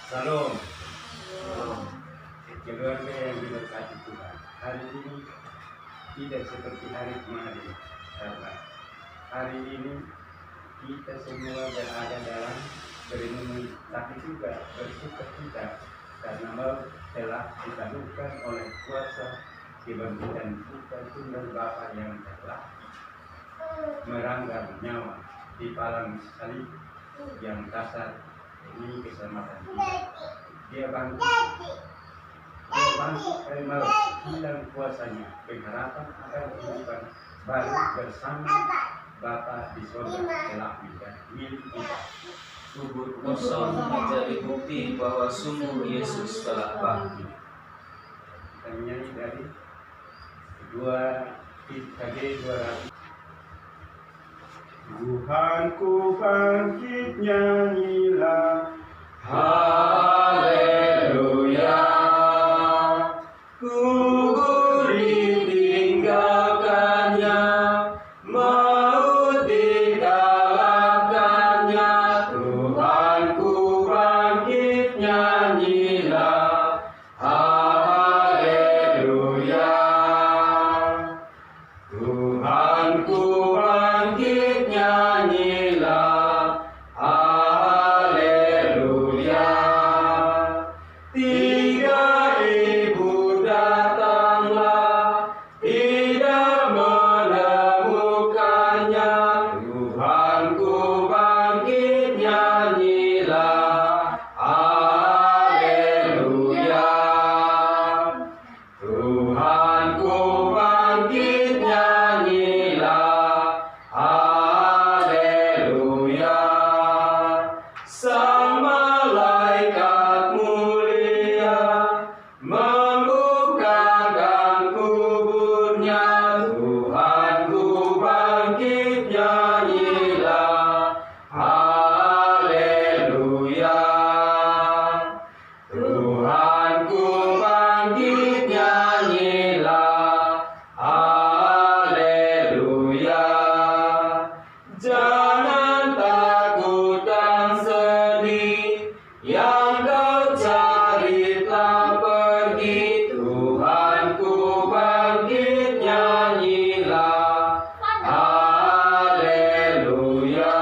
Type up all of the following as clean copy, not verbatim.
Salam. Keluarga yang diberkati Tuhan. Hari ini tidak seperti hari kemarin, karena hari ini kita semua berada dalam berenungan, tapi juga bersukacita karena maut telah ditaklukkan oleh kuasa kebangkitan kita Tunggal Bapa yang telah meranggar nyawa di palang salib yang kasar. Ini keselamatan kita. Dia bangkit dari maut, hilang kuasanya, pengharapan akan kehidupan baru bersama Bapa di surga telah menjadi milik kita. Kubur kosong menjadi bukti bahwa sungguh Yesus telah bangkit. Kita menyanyi dari KG 200. Tuhanku bangkit, nyanyilah Haleluya. Kubur ditinggalkannya, maut dikalahkannya. Tuhanku bangkit, nyanyilah Haleluya. Tuhanku bangkit, nyanyilah Haleluya. 3.000 datanglah, tidak menemukannya. Tuhanku bangkit, nyanyilah Haleluya. Tuhanku bangkit, nyanyilah Haleluya. Sang malaikat mulia membukakan kuburnya. Tuhanku bangkit, nyanyilah Haleluya. Tuhanku bangkit, nyanyilah Haleluya. Jangan takut dan sedih, yang kau cari telah pergi. Tuhanku bangkit, nyanyilah Haleluya.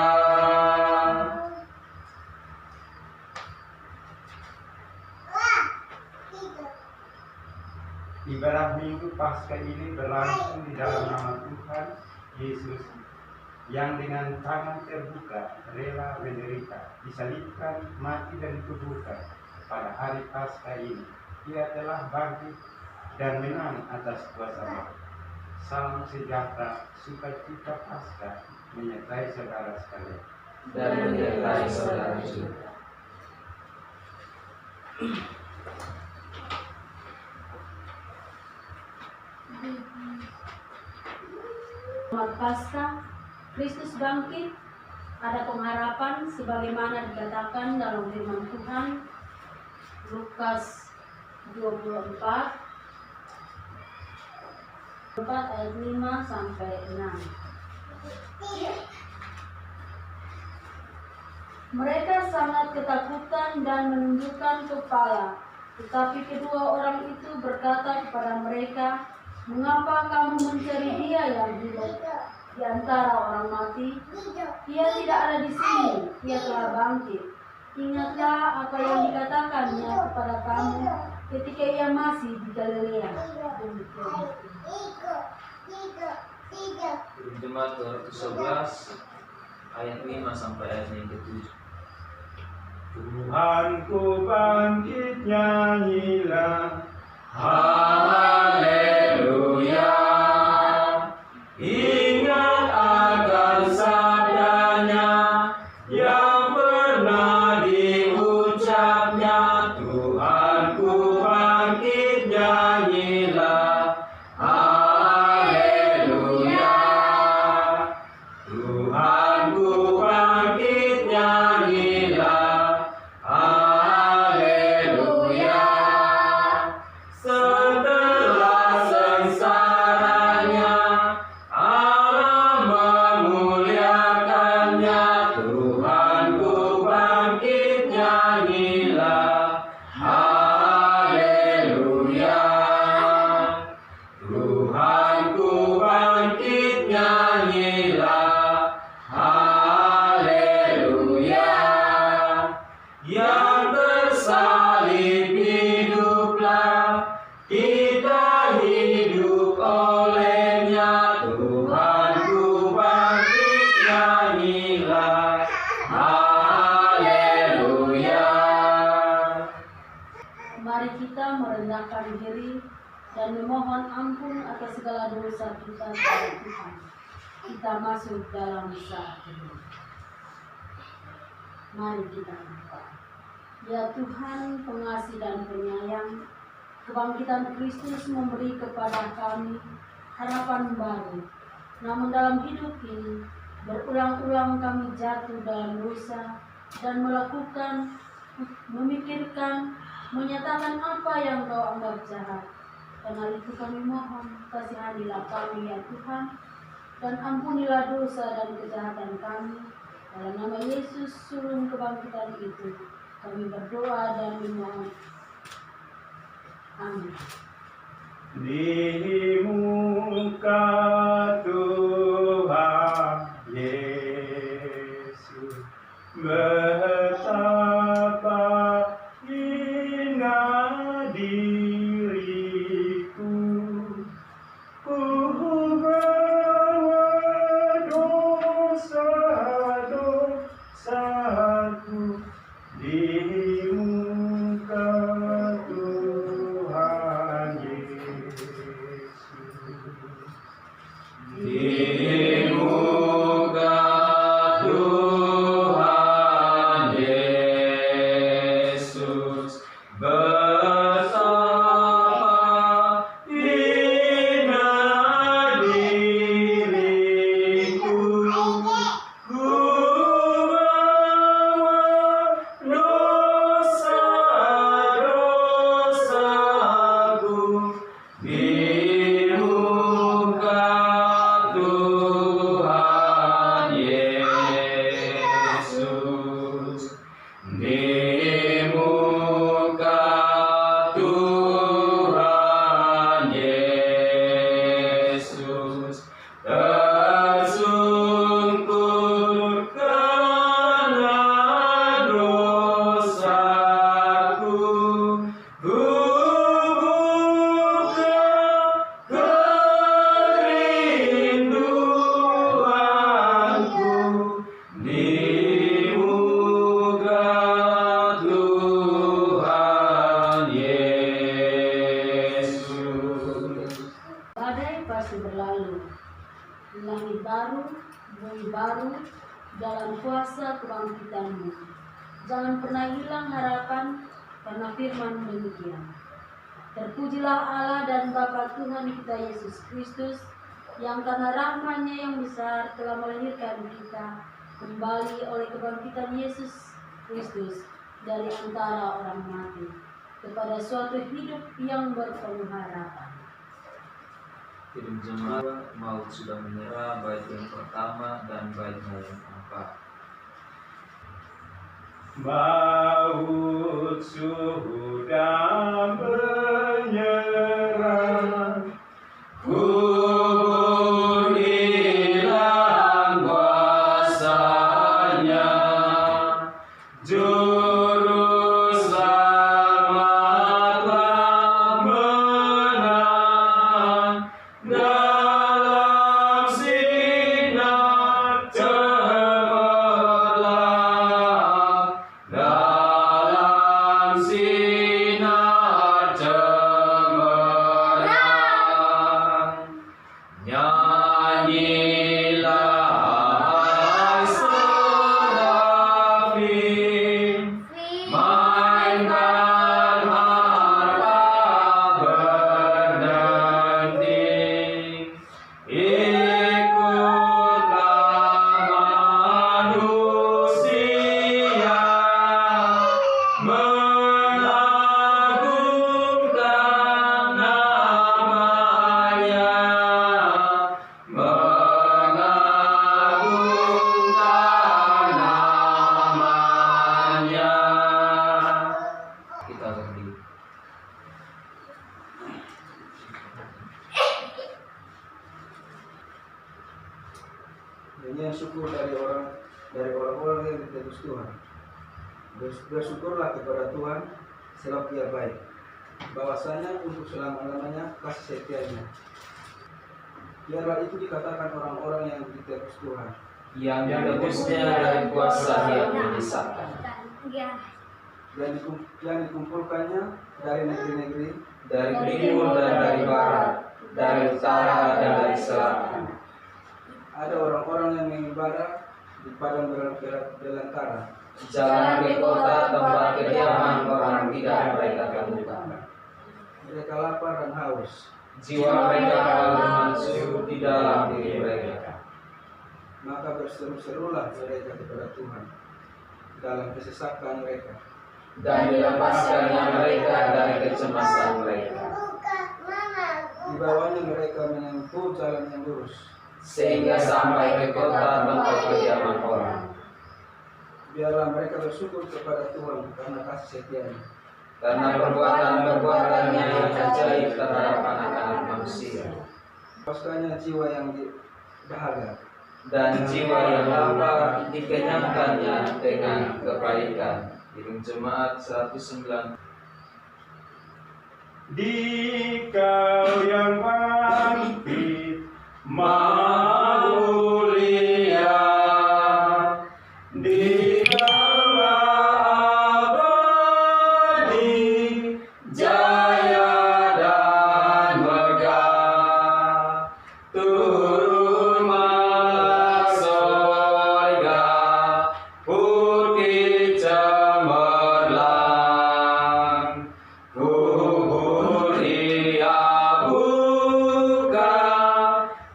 Ibadah Minggu Paskah ini berlangsung di dalam nama Tuhan Yesus yang dengan tangan terbuka rela menderita, disalibkan, mati dan dikuburkan. Pada hari Paskah ini Ia telah bangkit dan menang atas kuasa maut. Salam sejahtera, sukacita Paskah menyertai saudara sekalian. Dan menyertai saudara juga. Selamat Paskah, Kristus bangkit, ada pengharapan sebagaimana dikatakan dalam firman Tuhan Lukas 24 ayat 5 sampai 6. Mereka sangat ketakutan dan menundukkan kepala, tetapi kedua orang itu berkata kepada mereka, "Mengapa kamu mencari Dia yang hidup di antara orang mati? Ia tidak ada di sini, Ia telah bangkit. Ingatlah apa yang dikatakannya kepada kamu ketika Ia masih di Galilea." Jemaat 211 ayat 5 sampai ayat yang ke-7. Tuhanku bangkit, nyanyilah Haleluya. Ingat akan sabdanya yang pernah diucapnya. Tuhanku bangkit, nyanyilah Haleluya. Tuhanku bangkit, nyanyilah Haleluya. Setelah sengsaranya Allah memuliakannya. Tuhanku bangkit, nyanyilah yang tersalib hiduplah, kita hidup olehnya. Tuhanku bangkit, nyanyilah haleluya. Mari kita merendahkan diri dan memohon ampun atas segala dosa kita kepada Tuhan. Kita masuk dalam saat ini. Mari kita berdoa. Ya Tuhan, pengasih dan penyayang, kebangkitan Kristus memberi kepada kami harapan baru. Namun dalam hidup ini, berulang-ulang kami jatuh dalam dosa dan melakukan, memikirkan, menyatakan apa yang Kau anggap jahat. Karena itu kami mohon, kasihanilah kami ya Tuhan, dan ampunilah dosa dan kejahatan kami. Dalam nama Yesus, sulung kebangkitan itu, kami berdoa dan memohon. Amin. Di muka Tuhan Yesus, betapa indah diriku, ku bawa dosa-dosaku di muka Tuhan Yesus. Di muka Tuhan Yesus, betapa indah diriku, ku bawa dosa-dosaku di muka Tuhan Yesus. Di muka Tuhan Yesus, tersungkur karena dosaku, ku buka kerinduanku di muka Tuhan Yesus. Badai pasti berlalu, langit baru, bumi baru, dalam kuasa kebangkitan-Mu. Jangan pernah hilang harapan, karena firman demikian. Terpujilah Allah dan Bapa Tuhan kita Yesus Kristus, yang karena rahmat-Nya yang besar telah melahirkan kita kembali oleh kebangkitan Yesus Kristus dari antara orang mati, kepada suatu hidup yang berpengharapan. Hidup jemaat maut sudah menyerah, bait yang pertama dan baitnya yang keempat. Maut sudah menyerah, Kubur hilang kuasanya, Juru Selamatlah menang dalam sinar cemerlang, dalam sinar cemerlang. Nyanyilah hai serafim, mainkan harpa berdending, ikutlah manusia mengagungkan namanya, mengagungkan namanya. Kita berdiri. Ini yang syukur dari orang-orang yang ditegus Tuhan. Bersyukurlah kepada Tuhan sebab Ia baik, bahwasanya untuk selama-lamanya kasih setianya. Biarlah itu dikatakan orang-orang yang ditebus Tuhan, yang ditebusnya dari kuasa yang menyesatkan, yang dikumpulkannya dari negeri-negeri, dari timur dan dari barat, dari utara dan dari selatan. Ada orang-orang yang mengibadah di padang belantara, Jalan ke kota tempat kediaman orang tidak mereka temukan. mereka lapar dan haus, Jiwa mereka bermansu di dalam diri mereka. maka berseru-serulah mereka kepada Tuhan dalam kesesakan mereka. Dan dilepaskannya mereka dari kecemasan mereka, Dibawanya mereka menempuh jalan yang lurus, sehingga sampai ke kota tempat kediaman orang. biarlah mereka bersyukur kepada Tuhan karena kasih setianya, Karena perbuatan-perbuatannya yang ajaib terhadap anak-anak manusia, lepaskannya jiwa yang dahaga, dan jiwa yang lapar dikenyangkannya dengan kebaikan. Kirim Jemaat 109. Dikau yang bangkit mulia, dikaulah abadi, jaya dan megah. Turunlah sorga, bukit cemerlang, kubur ia buka,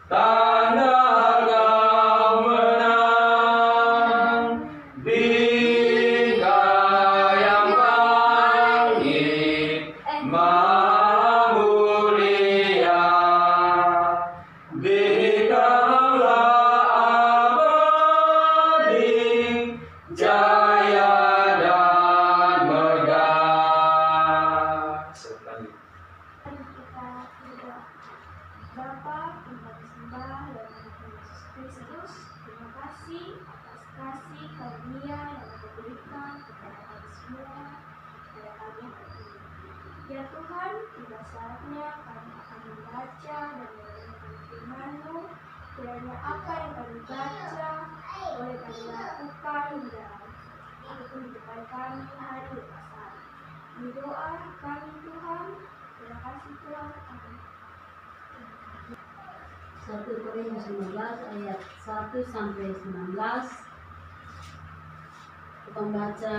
tanda kau menang. Dikau yang bangkit mulia, dikaulah abadi, jaya dan megah. Sekali. Bapa, kita disembah dalam nama Yesus Kristus. Terima kasih atas kasih karunia yang Kau berikan kepada kami semua pada pagi hari ini. Ya Tuhan, tiba saatnya kami akan membaca dan merenungkan firman-Mu. Kiranya apa yang kami baca boleh kami lakukan di dalam kehidupan kami hari lepas hari. Ini doa kami Tuhan. Terima kasih Tuhan. Amin. 1 Korintus 15 ayat 1 sampai 19. Kita membaca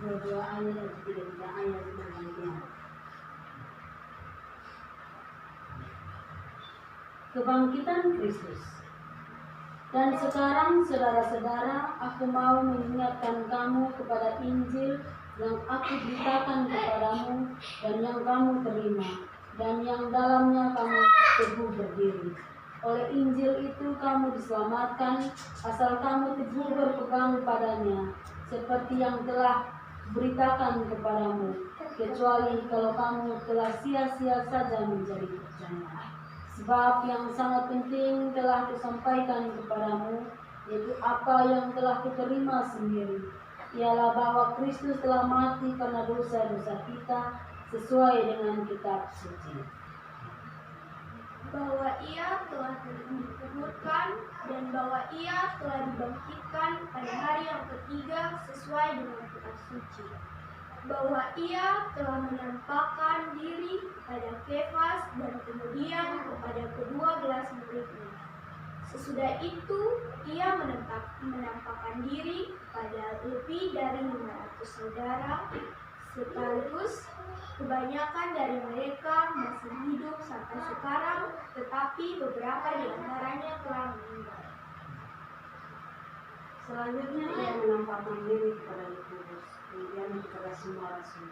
dua ayat dan tiga ayat berikutnya. Kebangkitan Kristus. Dan sekarang saudara-saudara, aku mau mengingatkan kamu kepada Injil yang aku beritakan kepadamu dan yang kamu terima, dan yang dalamnya kamu teguh berdiri. Oleh Injil itu kamu diselamatkan, asal kamu teguh berpegang padanya, seperti yang telah beritakan kepadamu, kecuali kalau kamu telah sia-sia saja menjadi percaya. Sebab yang sangat penting telah kusampaikan kepadamu, yaitu apa yang telah kuterima sendiri, ialah bahwa Kristus telah mati karena dosa-dosa kita sesuai dengan kitab suci, Bahwa ia telah dikuburkan dan bahwa ia telah dibangkitkan pada hari yang ketiga sesuai dengan kitab suci. Bahwa ia telah menampakkan diri kepada Kefas dan kemudian kepada kedua belas muridnya. Sesudah itu ia menampakkan diri pada lebih dari 500 saudara, sekaligus kebanyakan dari mereka masih hidup sampai sekarang, tetapi beberapa di antaranya telah meninggal. Selanjutnya ia menampakkan diri kepada Yakobus, kemudian kepada semua rasul.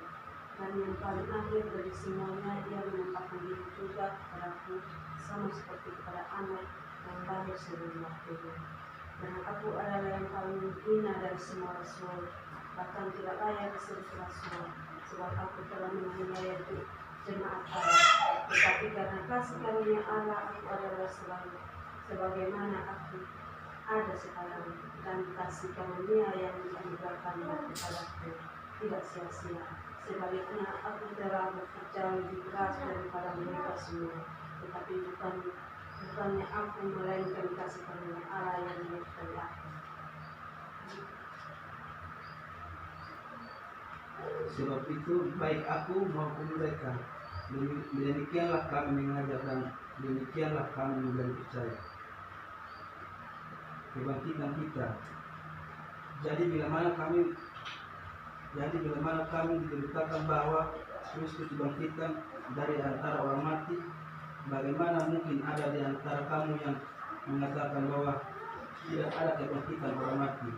Dan yang paling akhir dari semuanya, ia menampakkan diri juga kepadaku, sama seperti kepada anak yang lahir sebelum waktunya. Dan aku adalah yang paling hina dari semua rasul, bahkan tidak layak disebut rasul, sebab aku telah menganiaya jemaat Allah. Tetapi karena kasih karunia Allah, aku adalah selalu sebagaimana aku ada sekarang, dan kasih karunia yang dianugerahkan kepadaku tidak sia-sia. Sebaliknya aku telah bekerja lebih keras daripada mereka semua, tetapi bukannya aku, melainkan kasih karunia Allah yang menyertai aku. Sebab itu baik aku maupun mereka, demikianlah kami mengajar dan demikianlah kami memberi percaya. Kebangkitan kita. Jadi bila mana kami diberitakan bahwa Kristus dibangkitkan dari antara orang mati, bagaimana mungkin ada di antara kamu yang mengatakan bahwa tidak ada kebangkitan orang mati?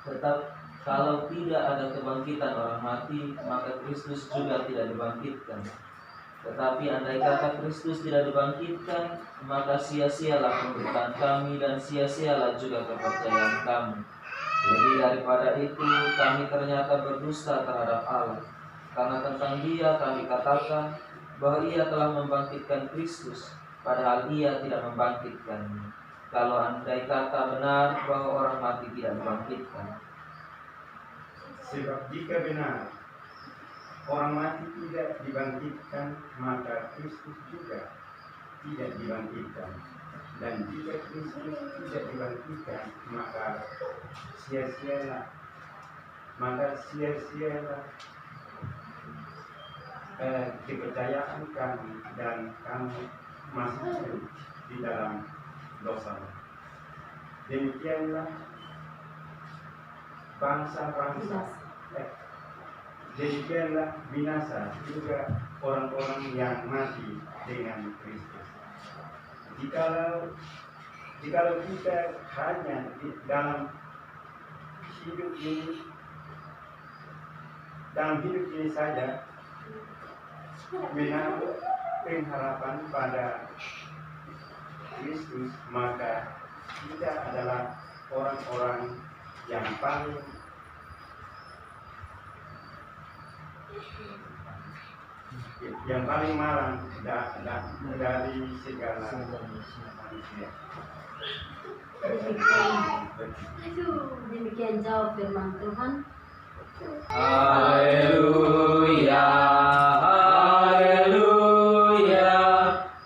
Tetap kalau tidak ada kebangkitan orang mati, maka Kristus juga tidak dibangkitkan. Tetapi andai kata Kristus tidak dibangkitkan, maka sia-sialah pemberitaan kami dan sia-sialah juga kepercayaan kami. Lebih daripada itu, kami ternyata berdusta terhadap Allah. Karena tentang Dia kami katakan bahwa Ia telah membangkitkan Kristus, padahal Ia tidak membangkitkannya. Kalau andai kata benar bahwa orang mati tidak dibangkitkan. Sebab jika benar orang mati tidak dibangkitkan, maka Kristus juga tidak dibangkitkan. Dan jika Kristus tidak dibangkitkan, maka sia-sialah kepercayaan kami, dan kami masih hidup di dalam dosa. Demikianlah demikianlah binasa juga orang-orang yang mati dengan Kristus. Jikalau kita hanya dalam hidup ini saja menaruh pengharapan pada Kristus, maka kita adalah orang-orang yang paling malang dari segala manusia. Demikian jawab firman Tuhan. Haleluya, haleluya,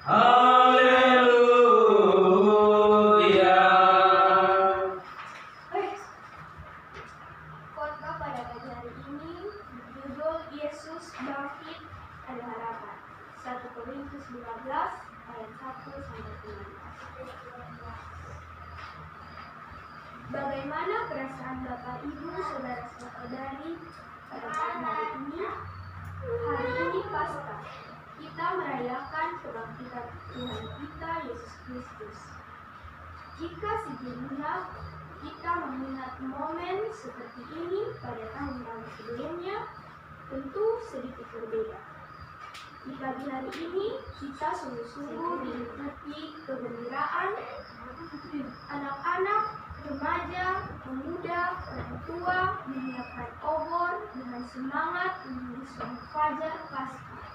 haleluya. Khotbah pada pagi hari ini berjudul Yesus Bangkit Ada Harapan. 1 Korintus 15 ayat 1-15. Bagaimana perasaan Bapak Ibu saudara-saudari pada pagi hari ini? Hari ini Paskah. Kita merayakan kebangkitan Tuhan kita Yesus Kristus. Jika sebelumnya kita mengingat momen seperti ini pada tahun-tahun sebelumnya, tentu sedikit berbeda. Di pagi hari ini kita sungguh-sungguh dinikmati kegembiraan anak-anak, remaja, pemuda, orang tua menyiapkan obor dengan semangat menuju sholat fajar Paskah,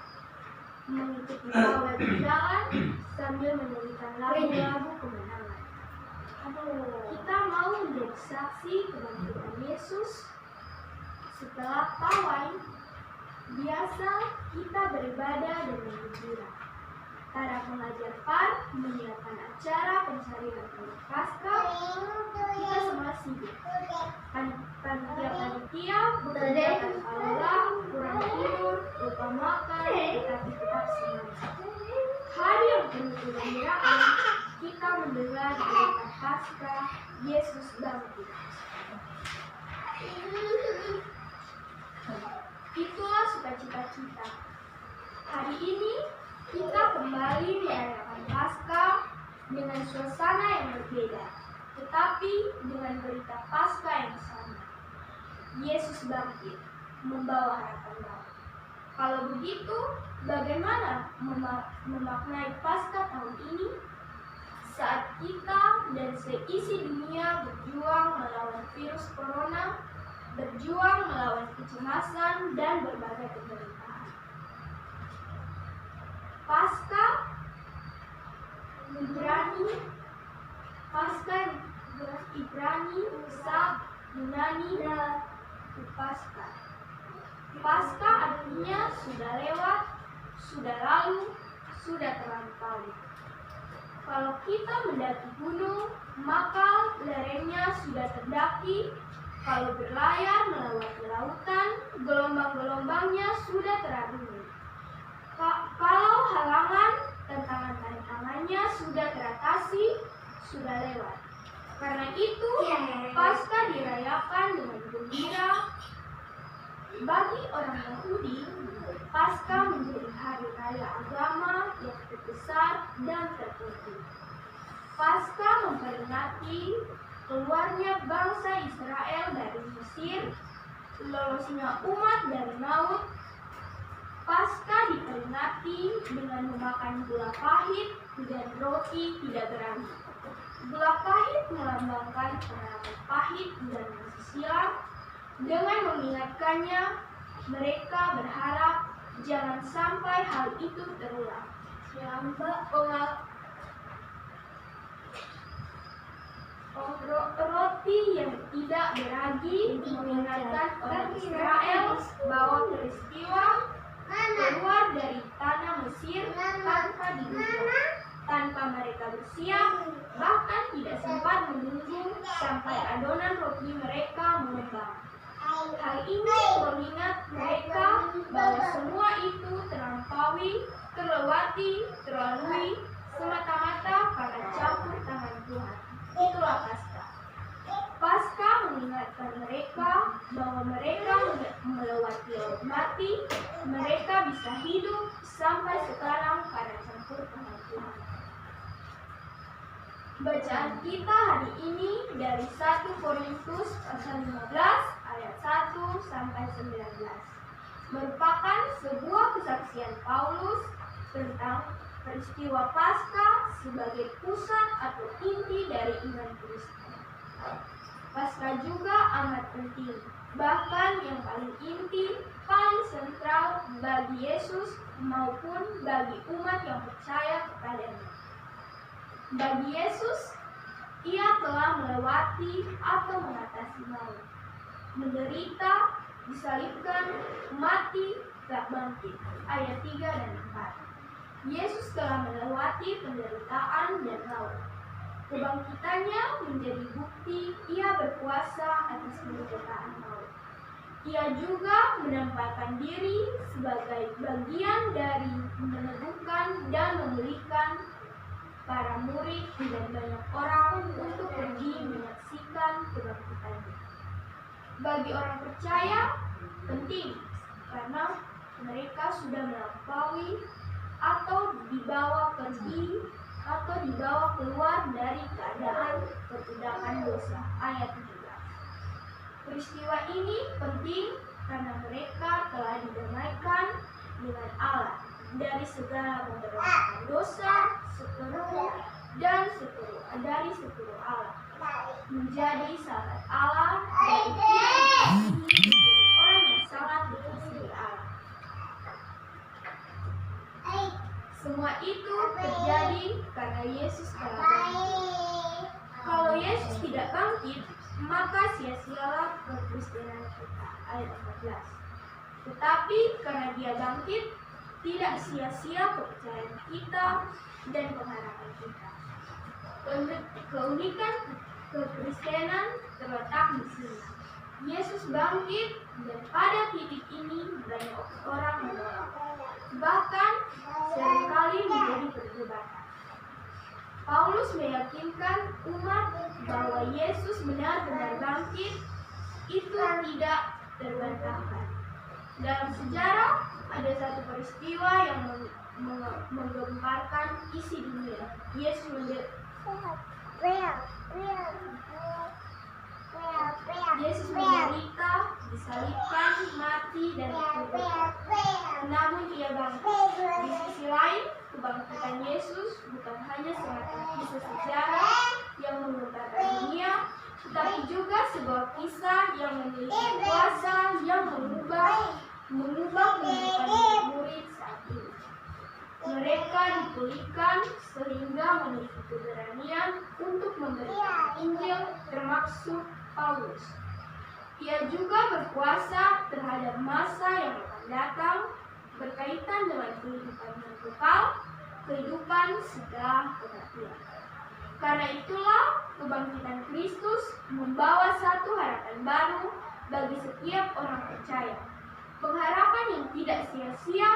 mengikuti pawai berjalan sambil menyanyikan lagu-lagu kemenangan. Kita mau menjadi saksi kebangkitan Yesus. Setelah pawai, biasa kita beribadah dan bergembira. Para pengajar PAR menyiapkan acara pencarian telur Paskah. Kita semua sibuk. Panitia bekerja tanpa lelah, kurang tidur, lupa makan, tetapi tetap semangat. Hari yang penuh kegembiraan, kita mendengar berita Paskah, Yesus bangkit. Itulah sukacita kita. Hari ini kita kembali merayakan Paskah dengan suasana yang berbeda, tetapi dengan berita Paskah yang sama. Yesus bangkit, membawa harapan baru. Kalau begitu, bagaimana memaknai Paskah tahun ini? Saat kita dan seisi dunia berjuang melawan virus corona, berjuang melawan kecemasan dan berbagai penderitaan. Paskah Ibrani, Sab, Yunani, Paskah. Paskah artinya sudah lewat, sudah lalu, sudah terlampaui. Kalau kita mendaki gunung, maka lerengnya sudah terdaki. Kalau berlayar melewati lautan, gelombang-gelombangnya sudah terarungi. Kalau halangan, tantangan-tantangannya sudah teratasi, sudah lewat. Karena itu, Paskah dirayakan dengan gembira. Bagi orang Yahudi, Paskah menjadi hari raya agama yang terbesar dan terpenting. Paskah memperingati keluarnya bangsa Israel dari Mesir, lolosnya umat dari maut. Paskah diperingati dengan memakan gula pahit dan roti tidak berani. Gula pahit melambangkan pengalaman pahit dan kasih silam. Dengan mengingatkannya, mereka berharap jangan sampai hal itu terulang. Roti yang tidak beragi mengingatkan orang Israel bahwa peristiwa keluar dari tanah Mesir tanpa diduga, tanpa mereka bersiap, bahkan tidak sempat menunggu sampai adonan roti mereka mengembang. Hal ini mengingat mereka bahwa semua itu terlampaui, terlewati, terlalui semata-mata karena campur tangan Tuhan. Itulah Paskah. Paskah mengingatkan mereka bahwa mereka melewati laut mati, mereka bisa hidup sampai sekarang karena campur tangan Tuhan. Bacaan kita hari ini dari 1 Korintus pasal 15 ayat 1 sampai 19 merupakan sebuah kesaksian Paulus tentang peristiwa Paskah sebagai pusat atau inti dari iman Kristen. Paskah juga amat penting, bahkan yang paling inti, paling sentral bagi Yesus maupun bagi umat yang percaya kepadanya. Bagi Yesus, ia telah melewati atau mengatasi maut, menderita, disalibkan, mati, tak bangkit. Ayat 3 dan 4. Yesus telah melewati penderitaan dan maut. Kebangkitannya menjadi bukti ia berkuasa atas penderitaan maut. Ia juga menempatkan diri sebagai bagian dari meneguhkan dan memulihkan para murid dan banyak orang untuk pergi menyaksikan kebangkitannya. Bagi orang percaya, penting karena mereka sudah melampaui atau dibawa pergi atau dibawa keluar dari keadaan perbudakan dosa. Ayat 17. Peristiwa ini penting karena mereka telah didamaikan dengan Allah dari segala pemberontakan dosa, sekeruh dan sekeruh dari sekeruh Allah, menjadi sahabat Allah dan orang yang sangat dikasihi Allah. Semua itu terjadi karena Yesus telah bangkit. Kalau Yesus tidak bangkit, maka sia-sialah kekristenan kita. Ayat 14. Tetapi karena dia bangkit, tidak sia-sia kepercayaan kita dan pengharapan kita. Keunikan kekristenan terletak di sini. Yesus bangkit dan pada titik ini banyak orang menolak. Bahkan seringkali menjadi perdebatan. Paulus meyakinkan umat bahwa Yesus benar-benar bangkit itu tidak terbantahkan. Dalam sejarah ada satu peristiwa yang menggemparkan isi dunia. Yesus menderita, disalibkan, mati, dan dikuburkan. Namun ia bangkit. Di sisi lain, kebangkitan Yesus bukan hanya semata kisah sejarah yang menggemparkan dunia, tetapi juga sebuah kisah yang memiliki kuasa yang mengubah kehidupan murid saat ini. Mereka mereka dipulihkan sehingga memiliki keberanian untuk memberitakan Injil, termasuk Paulus. Ia juga berkuasa terhadap masa yang akan datang berkaitan dengan kehidupan yang kekal, kehidupan setelah kematian. Karena itulah kebangkitan Kristus membawa satu harapan baru bagi setiap orang percaya. Pengharapan yang tidak sia-sia.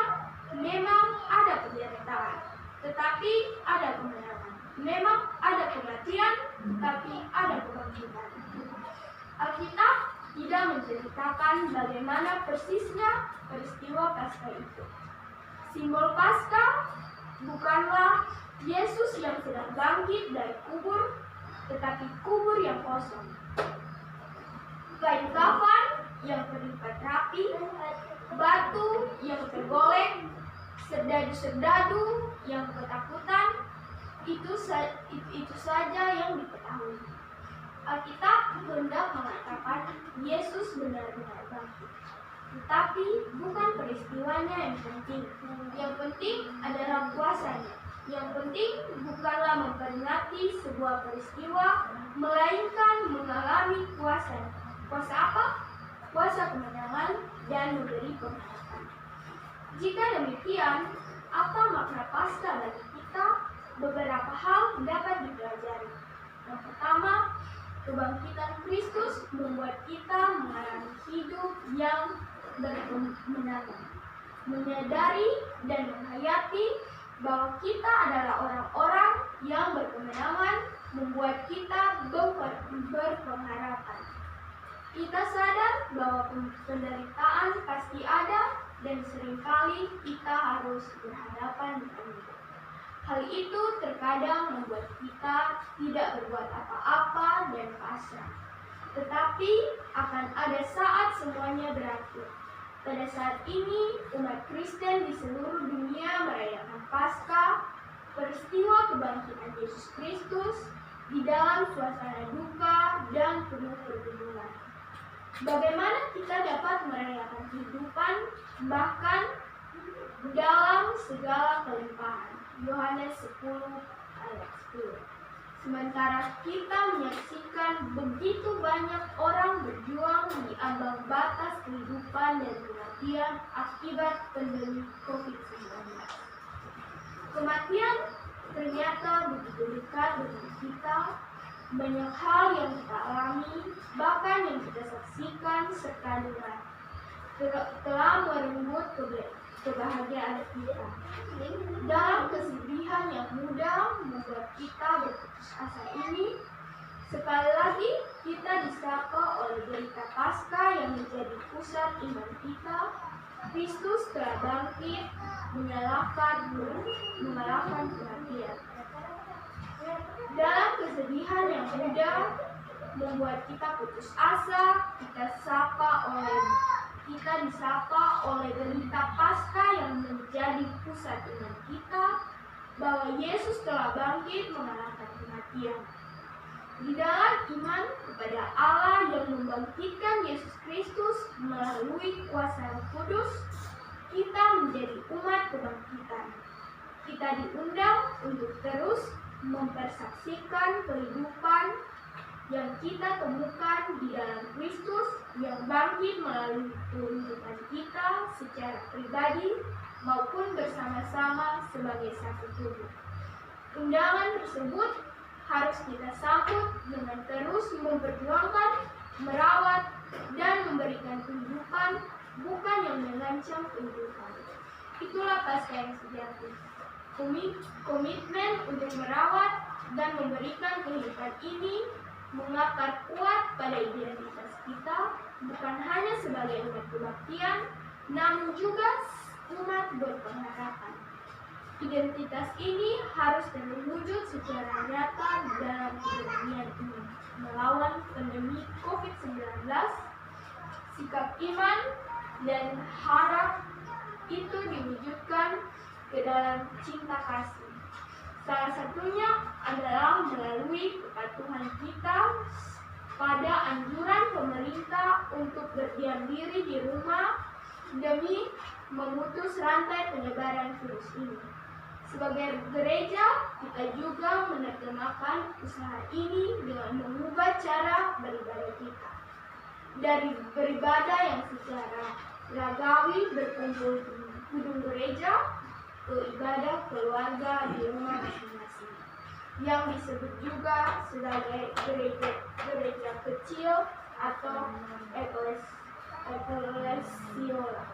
Memang ada penderitaan, tetapi ada kemenangan. Memang ada kematian, tapi ada kebangkitan. Alkitab tidak menceritakan bagaimana persisnya peristiwa Paskah itu. Simbol Paskah bukanlah Yesus yang sedang bangkit dari kubur, tetapi kubur yang kosong. Kain kafan yang terlipat rapi, batu yang tergolek, serdadu-serdadu yang ketakutan, itu saja yang diketahui. Alkitab hendak mengatakan Yesus benar-benar bangkit. Tetapi bukan peristiwanya yang penting. Yang penting adalah kuasanya. Yang penting bukanlah memperingati sebuah peristiwa, melainkan mengalami kuasanya. Kuasa apa? Kuasa kemenangan dan memberi pengharapan. Jika demikian, apa makna Paskah bagi kita? Beberapa hal dapat dipelajari. Yang pertama, kebangkitan Kristus membuat kita mengalami hidup yang berkemenangan, menyadari dan menghayati bahwa kita adalah orang-orang yang berkemenangan, membuat kita berpengharapan. Kita sadar bahwa penderitaan pasti ada dan seringkali kita harus berhadapan dengannya. Hal itu terkadang membuat kita tidak berbuat apa-apa dan pasrah. Tetapi akan ada saat semuanya berakhir. Pada saat ini, umat Kristen di seluruh dunia merayakan Paskah, peristiwa kebangkitan Yesus Kristus, di dalam suasana duka dan penuh pergumulan. Bagaimana kita dapat merayakan kehidupan bahkan dalam segala kelimpahan? Yohanes 10 ayat 10. Sementara kita menyaksikan begitu banyak orang berjuang di ambang batas kehidupan dan kematian akibat pandemi COVID-19. Kematian ternyata begitu dekat dengan kita. Banyak hal yang kita alami, bahkan yang kita saksikan serta dengar, telah merenggut kebahagiaan kita. Dalam kesedihan yang mudah membuat kita berputus asa ini, sekali lagi kita disapa oleh berita Paskah yang menjadi pusat iman kita. Kristus telah bangkit, mengalahkan kematian. Dalam kesedihan yang mudah membuat kita putus asa, kita disapa oleh berita Paskah yang menjadi pusat iman kita, bahwa Yesus telah bangkit mengalahkan kematian. Di dalam iman kepada Allah yang membangkitkan Yesus Kristus melalui kuasa Roh Kudus, kita menjadi umat kebangkitan. Kita diundang untuk terus mempersaksikan kehidupan yang kita temukan di dalam Kristus yang bangkit melalui kehidupan kita secara pribadi maupun bersama-sama sebagai satu tubuh. Undangan tersebut harus kita sambut dengan terus memperjuangkan, merawat, dan memberikan kehidupan, bukan yang mengancam kehidupan. Itulah Paskah yang sejati. Komitmen untuk merawat dan memberikan kehidupan ini mengakar kuat pada identitas kita, bukan hanya sebagai umat kebaktian, namun juga umat berpengharapan. Identitas ini harus terwujud secara nyata dalam keberanian ini melawan pandemi COVID-19. Sikap iman dan harap itu diwujudkan ke dalam cinta kasih. Salah satunya adalah melalui kepatuhan kita pada anjuran pemerintah untuk berdiam diri di rumah demi memutus rantai penyebaran virus ini. Sebagai gereja, kita juga menerjemahkan usaha ini dengan mengubah cara beribadah kita. Dari beribadah yang secara ragawi berkumpul di gedung gereja ke ibadah keluarga di rumah masing-masing, yang disebut juga sebagai gereja kecil atau eklesiola.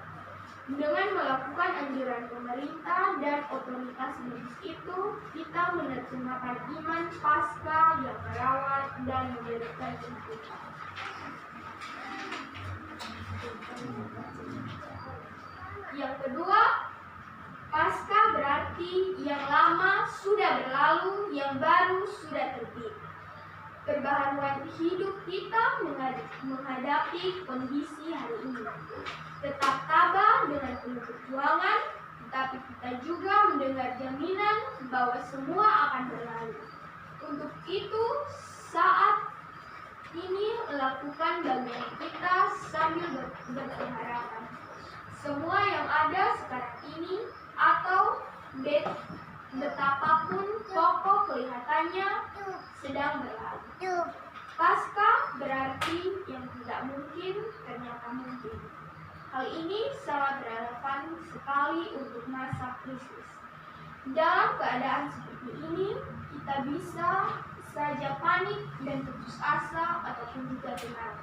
Dengan melakukan anjuran pemerintah dan otoritas medis itu, kita menerjemahkan iman Paskah yang merawat dan memberikan kehidupan. Yang kedua, Paskah berarti yang lama sudah berlalu, yang baru sudah terbit. Perbaharuan hidup kita menghadapi kondisi hari ini. Tetap tabah dengan penuh perjuangan, tetapi kita juga mendengar jaminan bahwa semua akan berlalu. Untuk itu, saat ini lakukan bagian kita sambil berpengharapan. Semua yang ada sekarang ini atau betapapun kokoh kelihatannya sedang berlalu. Paskah berarti yang tidak mungkin ternyata mungkin. Hal ini sangat relevan sekali untuk masa krisis. Dalam keadaan seperti ini, kita bisa saja panik dan putus asa ataupun juga tenang.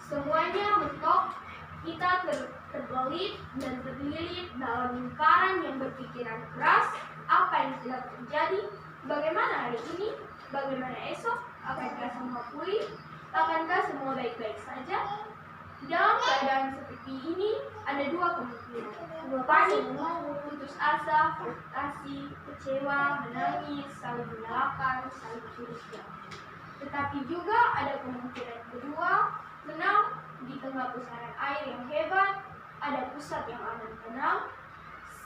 Semuanya mentok, kita terbelit dan terlilit dalam lingkaran yang berpikiran keras. Apa yang sedang terjadi? Bagaimana hari ini? Bagaimana esok? Akankah semua pulih? Akankah semua baik-baik saja? Dalam keadaan seperti ini, ada dua kemungkinan: panik, putus asa, frustasi, kecewa, menangis, saling menyalahkan, saling curiga. Tetapi juga ada kemungkinan kedua, tenang di tengah pusaran air yang hebat, ada pusat yang aman tenang,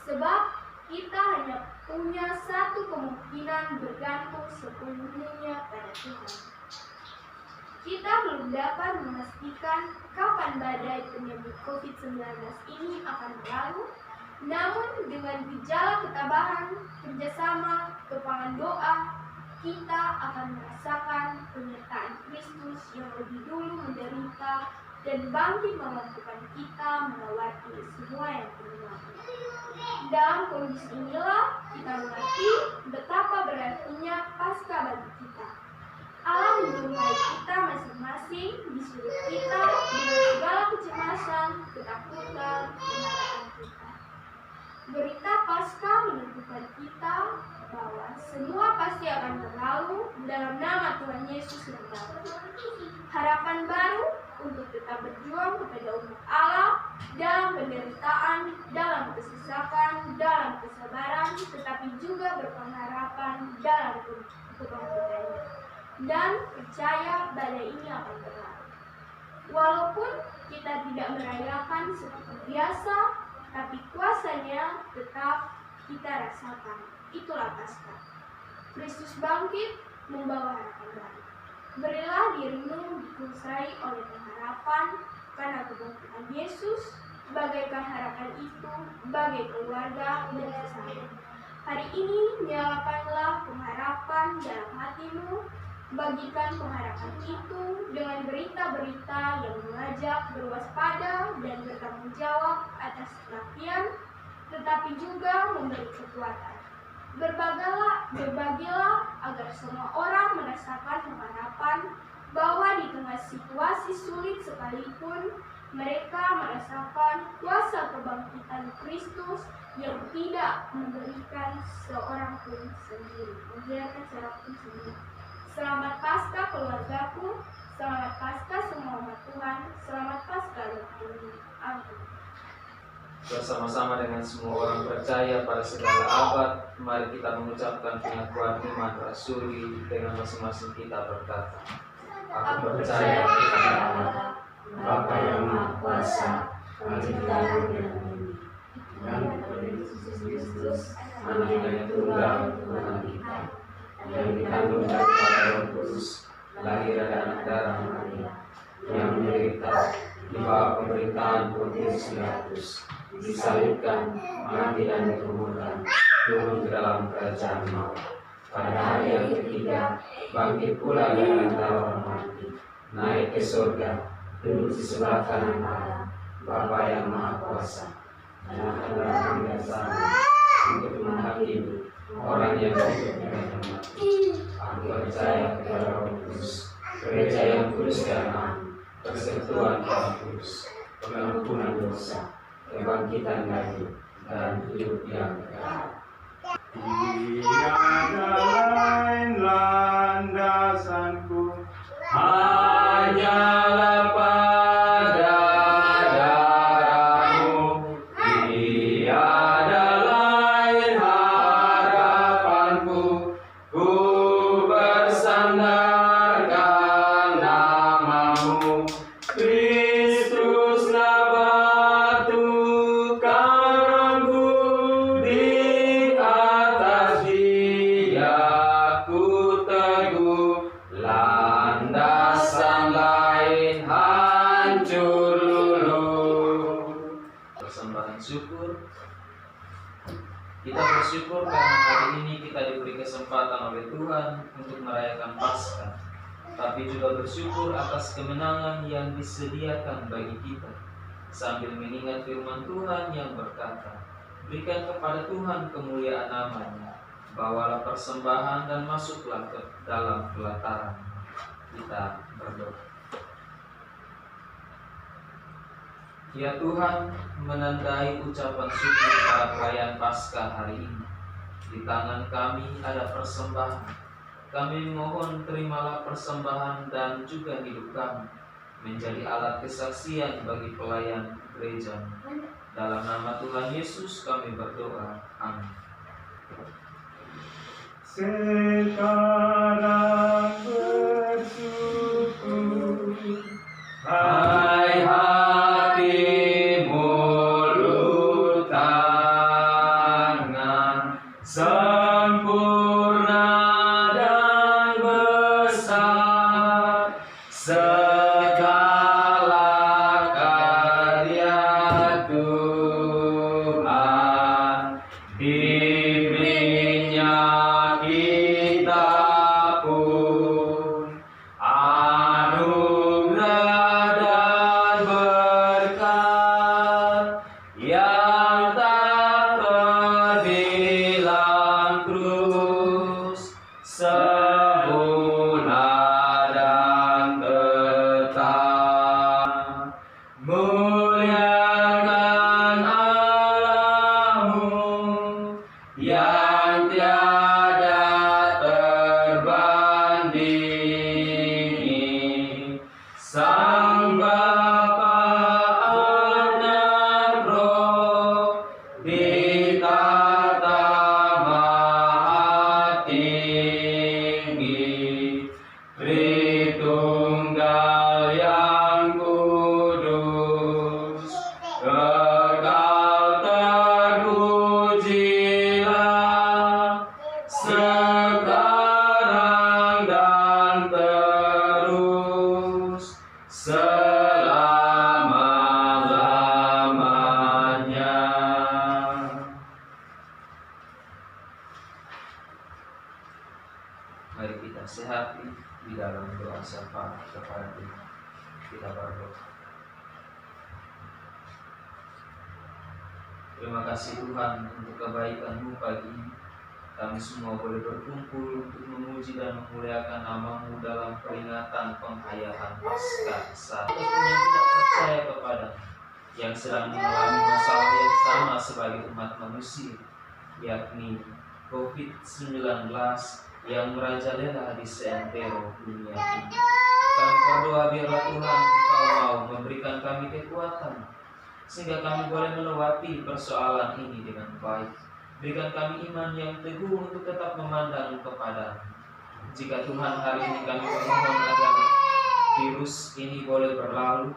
sebab kita hanya punya satu kemungkinan, bergantung sepenuhnya pada Tuhan. Kita belum dapat memastikan kapan badai penyebab COVID-19 ini akan berlalu, namun dengan gejala ketabahan, kerjasama, kepangan doa, kita akan merasakan penyertaan Kristus yang lebih dulu menderita dan bangkit memampukan kita melewati semua yang terjadi. Dalam kondisi inilah kita mengerti betapa berartinya Paskah bagi kita. Allah menjumpai kita masing-masing di sudut kita dengan segala kecemasan, ketakutan, kemarahan kita. Berita Paskah menunjukkan kita bahwa semua pasti akan berlalu dalam nama Tuhan Yesus yang baru. Harapan baru untuk tetap berjuang kepada umat Allah dalam penderitaan, dalam kesesakan, dalam kesabaran, tetapi juga berpengharapan dalam kebangkitannya. Dan percaya badai ini akan berlalu. Walaupun kita tidak merayakan seperti biasa, tapi kuasanya tetap kita rasakan. Itulah Paskah. Kristus bangkit membawa harapan baru. Berilah dirimu dikuasai oleh pengharapan karena kebangkitan Yesus, bagaikan harapan itu bagai keluarga dan sesama. Hari ini nyalakanlah pengharapan dalam hatimu. Bagikan pengharapan itu dengan berita-berita yang mengajak berwaspada dan bertanggung jawab atas kematian, tetapi juga memberi kekuatan. Berbagilah agar semua orang merasakan pengharapan bahwa di tengah situasi sulit sekalipun, mereka merasakan kuasa kebangkitan Kristus yang tidak memberikan seorang pun sendiri, membiarkan seorang pun sendiri. Selamat Paskah keluargaku, selamat Paskah semua umat Tuhan, selamat Paskah Tuhan. Amin. Bersama-sama dengan semua orang percaya pada segala abad, mari kita mengucapkan pengakuan iman rasuli dengan masing-masing kita berkata, Aku percaya kepada Allah, Bapa yang Maha Kuasa, Pencipta langit dan bumi, dan kepada Yesus Kristus, Anak yang tunggal Tuhan kita, yang dikandung daripada Roh Kudus, lahir dari anak darah Maria, yang menderita di bawah pemerintahan Pontius Pilatus, disalibkan, mati dan dikuburkan, turun ke dalam kerajaan maut. Pada hari yang ketiga, bangkit pula dari antara orang mati, naik ke surga, duduk di sebelah kanan Allah, Bapa yang Maha Kuasa, dan akan datang dari sana untuk menghakimi orang yang hidup dan mati. Aku percaya kepada Roh Kudus, gereja yang kudus dan aman, persekutuan orang kudus, pengampunan dosa, kebangkitan dari dan hidup yang kekal. Tiada lain landasanku, Hanyalah pada darah-Mu, tiada lain harapanku, ku bersandarkan nama-Mu, Kristuslah batu karangku, di atas Dia ku teguh, landasan lain hancur luluh. Persembahan syukur. Kita bersyukur karena hari ini kita diberi kesempatan oleh Tuhan untuk merayakan Paskah, tapi juga bersyukur atas kemenangan yang disediakan bagi kita, sambil mengingat firman Tuhan yang berkata, berikan kepada Tuhan kemuliaan namanya, bawalah persembahan dan masuklah ke dalam pelataran. Kita berdoa. Ya Tuhan, menandai ucapan syukur pada perayaan Paskah hari ini, di tangan kami ada persembahan. Kami mohon terimalah persembahan dan juga hidup kami menjadi alat kesaksian bagi pelayan gereja. Dalam nama Tuhan Yesus kami berdoa. Amin. sekarang bersyukur. Hai hati mulut tangan, sempurna dan besar, segala karya Tuhan, diberinya kita pun anugerah dan berkat yang tak terhilang terus, semula dan tetap. Muliakan Allahmu yang tiada terbandingi, Sang Bapa, Anak, Roh, di tata maha tinggi, Tritunggal yang kudus, kekal terpujilah, sekarang dan terus, selama-lamanya. Mari kita sehati di dalam doa syafaat kepada Tuhan. Kita berdoa. Terima kasih Tuhan untuk kebaikan-Mu pagi ini. Kami semua boleh berkumpul untuk memuji dan memuliakan nama-Mu dalam peringatan penghayatan Paskah saat yang tidak percaya kepada yang sedang mengalami masalah yang sama sebagai umat manusia, yakni COVID-19 yang merajalela di seantero dunia ini. Kami berdoa biarlah Tuhan Engkau mau memberikan kami kekuatan sehingga kami boleh melewati persoalan ini dengan baik. Berikan kami iman yang teguh untuk tetap memandang kepada-Mu. Jika Tuhan hari ini kami memohon agar virus ini boleh berlalu,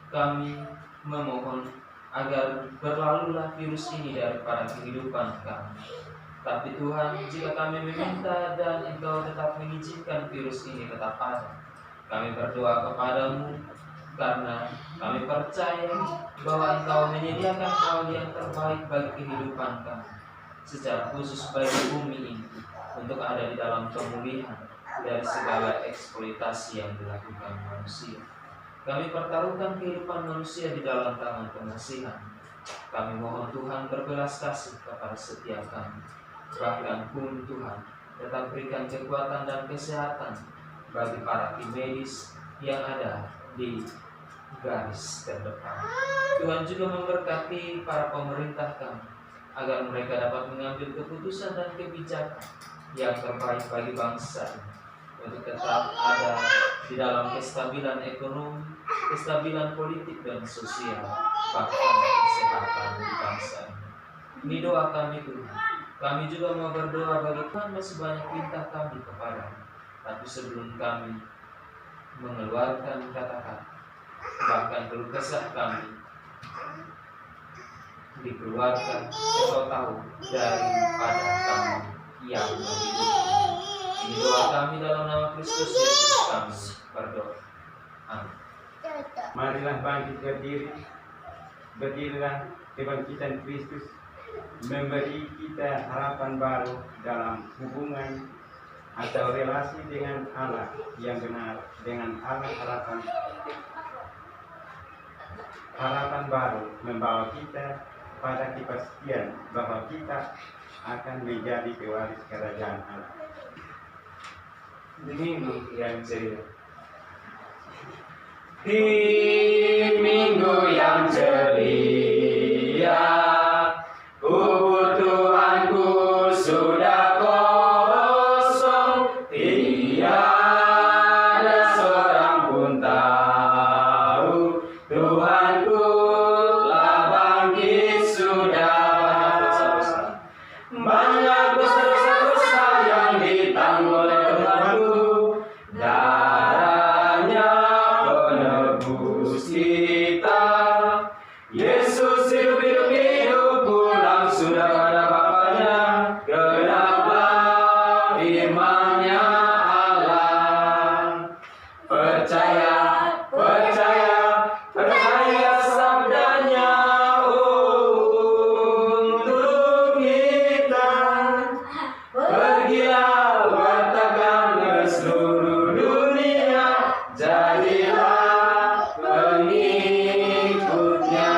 kami memohon agar berlalulah virus ini daripada kehidupan kami. Tapi Tuhan, jika kami meminta dan Engkau tetap mengizinkan virus ini tetap ada, kami berdoa kepada-Mu karena kami percaya bahwa Engkau menyediakan hal yang terbaik bagi kehidupan kami. secara khusus bagi bumi ini untuk ada di dalam pemulihan dari segala eksploitasi yang dilakukan manusia. Kami pertaruhkan kehidupan manusia di dalam tangan pengasihan. Kami mohon Tuhan berbelas kasih kepada setiap kami. Bahkan pun Tuhan tetap berikan kekuatan dan kesehatan bagi para tim medis yang ada di garis terdepan. Tuhan juga memberkati para pemerintah kami agar mereka dapat mengambil keputusan dan kebijakan yang terbaik bagi bangsa ini, untuk tetap ada di dalam kestabilan ekonomi, kestabilan politik dan sosial, bahkan kesehatan di bangsa ini. Ini doa kami Tuhan. Kami juga mau berdoa bagi Tuhan, masih banyak perintah kami kepada-Mu. Tapi sebelum kami mengeluarkan kata-kata, bahkan keluh kesah kami dikeluarkan, Engkau tahu daripada kami yang menghidupi. Ini doa kami dalam nama Kristus Yesus kami berdoa. Amin. Marilah bangkit berdiri. Berdirilah kebangkitan Kristus memberi kita harapan baru dalam hubungan atau relasi dengan Allah yang benar, dengan Allah harapan baru membawa kita pada kepastian bahwa kita akan menjadi pewaris kerajaan Allah. Di minggu yang ceria. Di minggu yang ceria, kubur Tuhanku sudah kosong, tiada seorang pun tahu Tuhanku telah bangkit sudah. Banyak dosa-dosa yang ditanggung oleh Tuhanku, darahnya penebus kita. Yesus hidup pulang sudah pada Bapaknya, genaplah firman-Nya Allah. Percaya sabdanya untuk kita. Pergilah wartakan ke seluruh dunia, jadilah pengikutnya.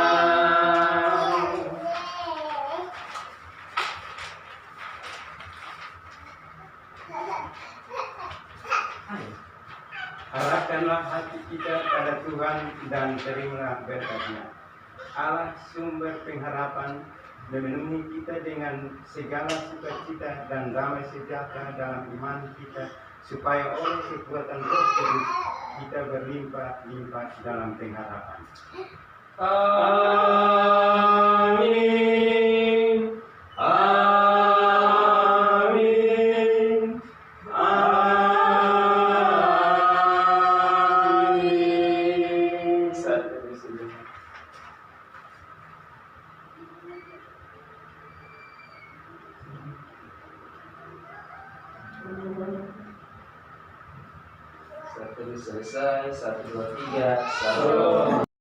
Arahkanlah hati kita pada Tuhan dan terimalah berkat-Nya. Allah sumber pengharapan memenuhi kita dengan segala sukacita dan damai sejahtera dalam iman kita, supaya oleh kekuatan Roh Kudus kita berlimpah-limpah dalam pengharapan. Amin. Amin. Amin. Satu di sini. Satu selesai, 1, 2, 3, 1.